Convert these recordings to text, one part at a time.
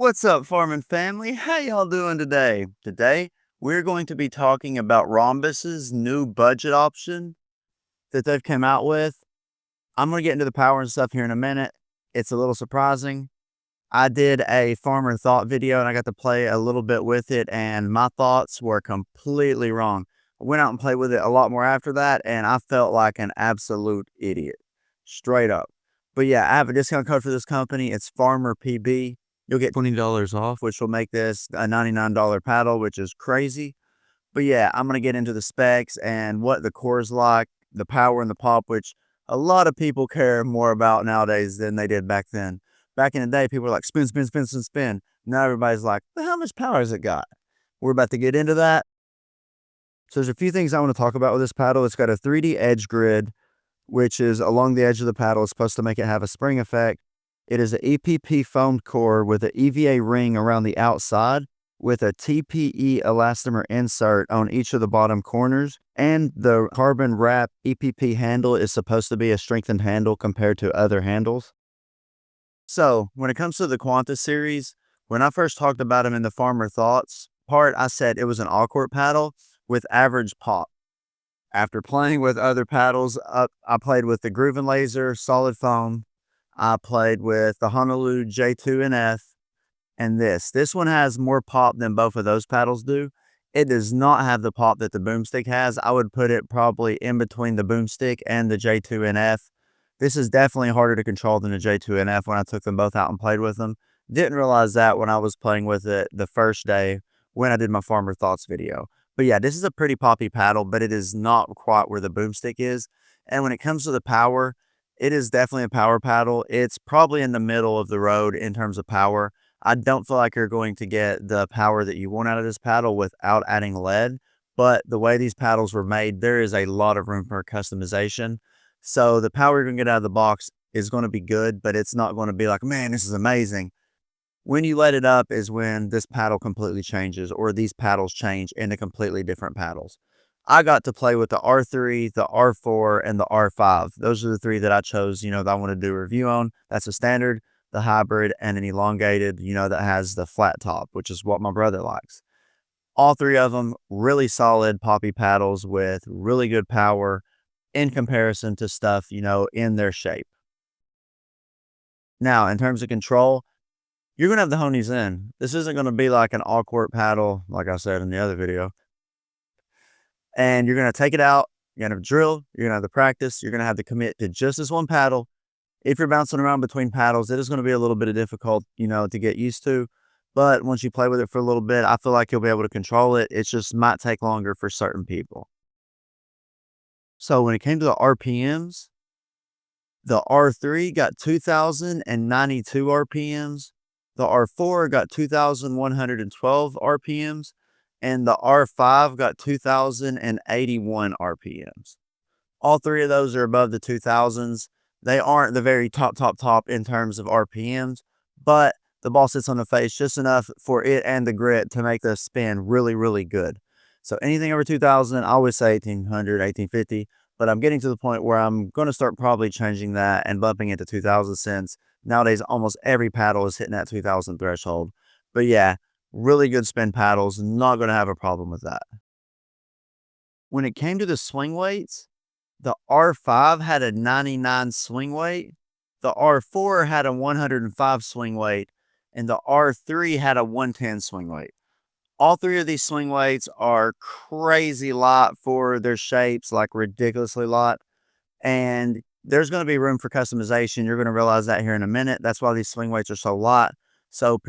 What's up, farming family? How y'all doing today? Today, we're going to be talking about Ronbus's new budget option that they've come out with. I'm going to get into the power and stuff here in a minute. It's a little surprising. I did a farmer thought video and I got to play a little bit with it, and my thoughts were completely wrong. I went out and played with it a lot more after that, and I felt like an absolute idiot. Straight up. But yeah, I have a discount code for this company. It's Farmer PB. You'll get $20 off, which will make this a $99 paddle, which is crazy. But yeah, I'm going to get into the specs and what the core is like, the power and the pop, which a lot of people care more about nowadays than they did back then. Back in the day, people were like, spin, spin, spin, spin, spin. Now everybody's like, well, how much power has it got? We're about to get into that. So there's a few things I want to talk about with this paddle. It's got a 3D edge grid, which is along the edge of the paddle. It's supposed to make it have a spring effect. It is an EPP foamed core with an EVA ring around the outside with a TPE elastomer insert on each of the bottom corners. And the carbon wrap EPP handle is supposed to be a strengthened handle compared to other handles. So when it comes to the Quanta series, when I first talked about them in the Farmer Thoughts part, I said it was an all-court paddle with average pop. After playing with other paddles, I played with the Groovin Laser Solid Foam. I played with the Honolulu J2 and F, and this one has more pop than both of those paddles do. It does not have the pop that the Boomstick has. I would put it probably in between the Boomstick and the J2 and F. This is definitely harder to control than the J2 and F when I took them both out and played with them. Didn't realize that when I was playing with it the first day when I did my Farmer Thoughts video. But yeah, this is a pretty poppy paddle, but it is not quite where the Boomstick is. And when it comes to the power, it is definitely a power paddle. It's probably in the middle of the road in terms of power. I don't feel like you're going to get the power that you want out of this paddle without adding lead. But the way these paddles were made, there is a lot of room for customization. So the power you're going to get out of the box is going to be good, but it's not going to be like, man, this is amazing. When you let it up is when this paddle completely changes, or these paddles change into completely different paddles. I got to play with the R3, the R4, and the R5. Those are the three that I chose, that I want to do a review on. That's a standard, the hybrid, and an elongated, that has the flat top, which is what my brother likes. All three of them, really solid poppy paddles with really good power in comparison to stuff, in their shape. Now, in terms of control, you're going to have the honies in. This isn't going to be like an all-court paddle, like I said in the other video. And you're going to take it out, you're going to drill, you're going to have the practice, you're going to have to commit to just this one paddle. If you're bouncing around between paddles, it is going to be a little bit of difficult, to get used to. But once you play with it for a little bit, I feel like you'll be able to control it. It just might take longer for certain people. So when it came to the RPMs, the R3 got 2,092 RPMs. The R4 got 2,112 RPMs. And the R5 got 2,081 RPMs. All three of those are above the 2,000s. They aren't the very top in terms of RPMs, but the ball sits on the face just enough for it and the grit to make the spin really, really good. So anything over 2,000, I always say 1,800, 1,850, but I'm getting to the point where I'm going to start probably changing that and bumping it to 2,000 since nowadays almost every paddle is hitting that 2,000 threshold. But yeah, really good spin paddles, not going to have a problem with that. When it came to the swing weights, the R5 had a 99 swing weight, the R4 had a 105 swing weight, and the R3 had a 110 swing weight. All three of these swing weights are crazy light for their shapes, like ridiculously light. And there's going to be room for customization. You're going to realize that here in a minute. That's why these swing weights are so light. So,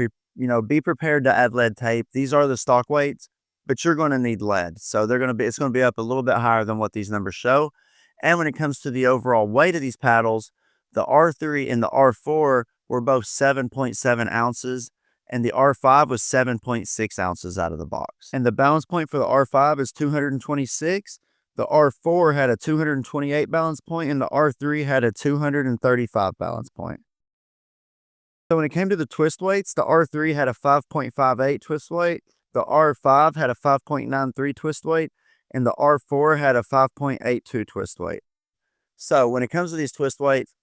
be prepared to add lead tape. These are the stock weights, but you're going to need lead. So it's going to be up a little bit higher than what these numbers show. And when it comes to the overall weight of these paddles, the R3 and the R4 were both 7.7 ounces, and the R5 was 7.6 ounces out of the box. And the balance point for the R5 is 226. The R4 had a 228 balance point, and the R3 had a 235 balance point. So when it came to the twist weights, the R3 had a 5.58 twist weight, the R5 had a 5.93 twist weight, and the R4 had a 5.82 twist weight. So when it comes to these twist weights,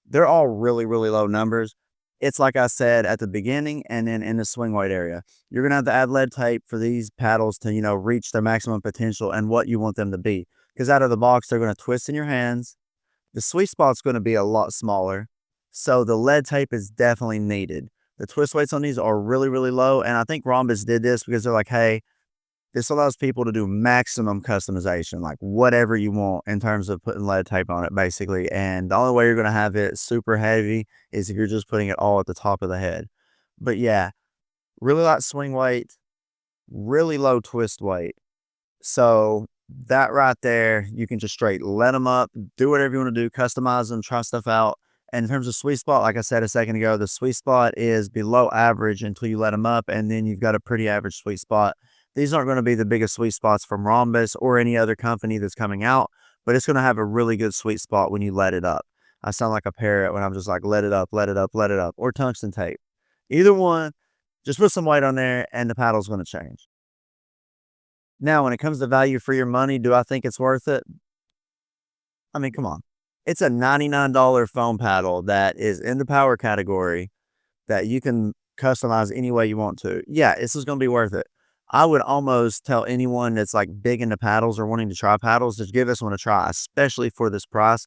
they're all really, really low numbers. It's like I said at the beginning and then in the swing weight area. You're gonna have to add lead tape for these paddles to, reach their maximum potential and what you want them to be. Because out of the box, they're gonna twist in your hands. The sweet spot's gonna be a lot smaller. So the lead tape is definitely needed. The twist weights on these are really, really low. And I think Rhombus did this because they're like, hey, this allows people to do maximum customization, like whatever you want in terms of putting lead tape on it, basically. And the only way you're going to have it super heavy is if you're just putting it all at the top of the head. But yeah, really light swing weight, really low twist weight. So that right there, you can just straight let them up, do whatever you want to do, customize them, try stuff out. And in terms of sweet spot, like I said a second ago, the sweet spot is below average until you let them up, and then you've got a pretty average sweet spot. These aren't going to be the biggest sweet spots from Rhombus or any other company that's coming out, but it's going to have a really good sweet spot when you let it up. I sound like a parrot when I'm just like, let it up, let it up, let it up, or tungsten tape. Either one, just put some weight on there and the paddle's going to change. Now, when it comes to value for your money, do I think it's worth it? I mean, come on. It's a $99 foam paddle that is in the power category that you can customize any way you want to. Yeah, this is going to be worth it. I would almost tell anyone that's like big into paddles or wanting to try paddles, just give this one a try, especially for this price.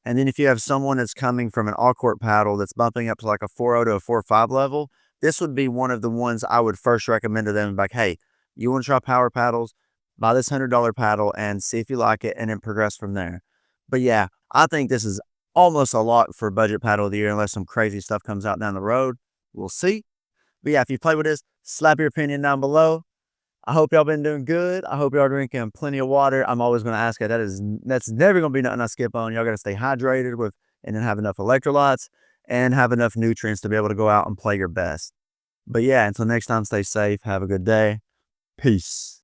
And then if you have someone that's coming from an all court paddle that's bumping up to like a 4.0 to a 4.5 level, this would be one of the ones I would first recommend to them. Like, hey, you want to try power paddles? Buy this $100 paddle and see if you like it and then progress from there. But yeah, I think this is almost a lot for budget paddle of the year unless some crazy stuff comes out down the road. We'll see. But yeah, if you play with this, slap your opinion down below. I hope y'all been doing good. I hope y'all drinking plenty of water. I'm always going to ask you. That's never going to be nothing I skip on. Y'all got to stay hydrated with and then have enough electrolytes and have enough nutrients to be able to go out and play your best. But yeah, until next time, stay safe. Have a good day. Peace.